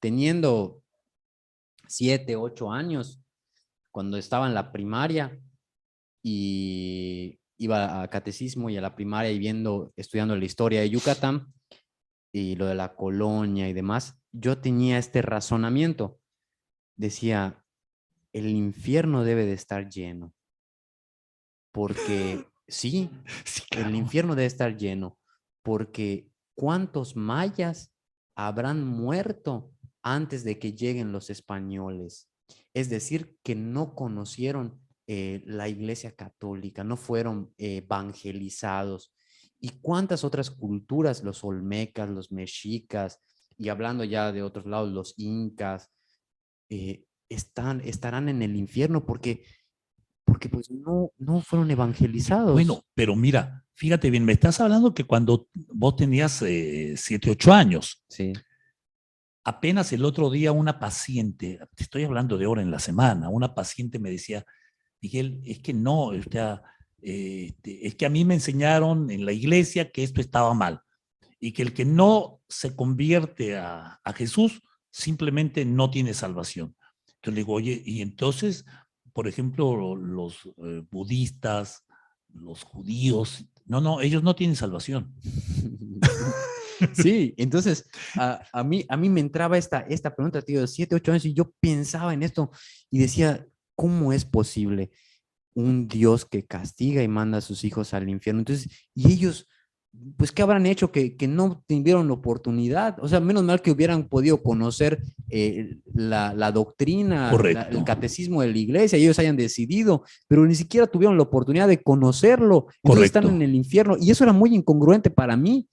teniendo 7, 8 años, cuando estaba en la primaria y iba a catecismo y a la primaria y estudiando la historia de Yucatán y lo de la colonia y demás, yo tenía este razonamiento. Decía, el infierno debe de estar lleno, porque sí, Sí, el claro. infierno debe estar lleno, porque ¿cuántos mayas habrán muerto antes de que lleguen los españoles? Es decir, que no conocieron la Iglesia Católica, no fueron evangelizados. ¿Y cuántas otras culturas, los olmecas, los mexicas, y hablando ya de otros lados, los incas, estarán en el infierno porque pues no fueron evangelizados? Bueno, pero mira, fíjate bien, me estás hablando que cuando vos tenías 7, 8 años, Sí, apenas el otro día una paciente, te estoy hablando de hora en la semana, una paciente me decía, Miguel, es que no, o sea, es que a mí me enseñaron en la iglesia que esto estaba mal y que el que no se convierte a Jesús simplemente no tiene salvación. Entonces le digo, oye, y entonces, por ejemplo, los budistas, los judíos, no, ellos no tienen salvación. sí, entonces a mí me entraba esta pregunta, tío, de 7, 8 años y yo pensaba en esto y decía, ¿cómo es posible un Dios que castiga y manda a sus hijos al infierno? Entonces, y ellos, pues, ¿qué habrán hecho que no tuvieron la oportunidad? O sea, menos mal que hubieran podido conocer la doctrina, el Correcto, catecismo de la iglesia, y ellos hayan decidido, pero ni siquiera tuvieron la oportunidad de conocerlo. Entonces están en correcto. el infierno y eso era muy incongruente para mí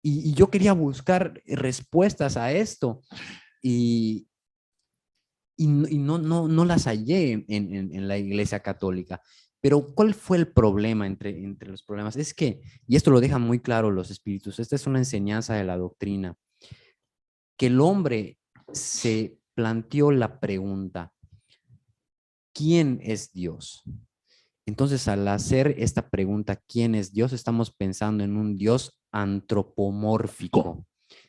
y yo quería buscar respuestas a esto y, y no las hallé en la Iglesia Católica. Pero ¿cuál fue el problema entre los problemas? Es que, y esto lo dejan muy claro los espíritus, esta es una enseñanza de la doctrina, que el hombre se planteó la pregunta, ¿quién es Dios? Entonces, al hacer esta pregunta, ¿quién es Dios? Estamos pensando en un Dios antropomórfico,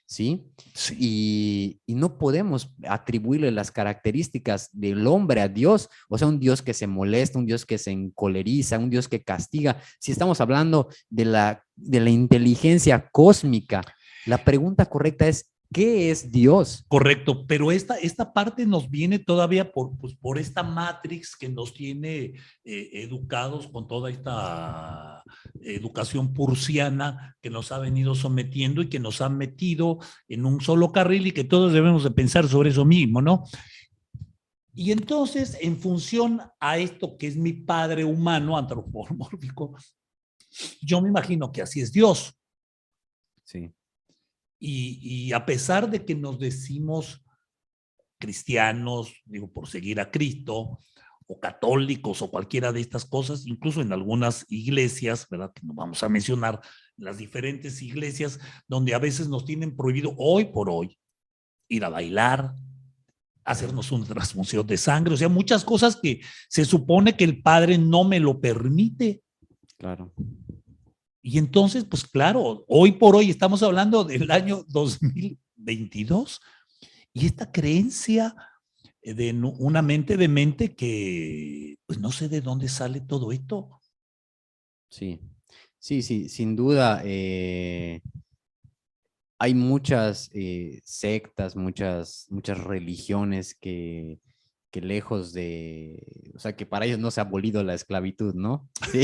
¿sí? Sí, Y no podemos atribuirle las características del hombre a Dios, o sea, un Dios que se molesta, un Dios que se encoleriza, un Dios que castiga. Si estamos hablando de la inteligencia cósmica, la pregunta correcta es, ¿qué es Dios? correcto, pero esta parte nos viene todavía pues, por esta matrix que nos tiene educados con toda esta educación pursiana que nos ha venido sometiendo y que nos ha metido en un solo carril y que todos debemos de pensar sobre eso mismo, ¿no? Y entonces, en función a esto que es mi padre humano, antropomórfico, yo me imagino que así es Dios. Sí, Y a pesar de que nos decimos cristianos, digo, por seguir a Cristo, o católicos, o cualquiera de estas cosas, incluso en algunas iglesias, ¿verdad? Que no vamos a mencionar las diferentes iglesias, donde a veces nos tienen prohibido hoy por hoy ir a bailar, hacernos una transfusión de sangre, o sea, muchas cosas que se supone que el Padre no me lo permite. claro. Y entonces, pues claro, hoy por hoy estamos hablando del año 2022 y esta creencia de una mente de mente que pues no sé de dónde sale todo esto. Sí, sí, sí, sin duda. Hay muchas sectas, muchas religiones que lejos de, o sea, que para ellos no se ha abolido la esclavitud, ¿no? Sí.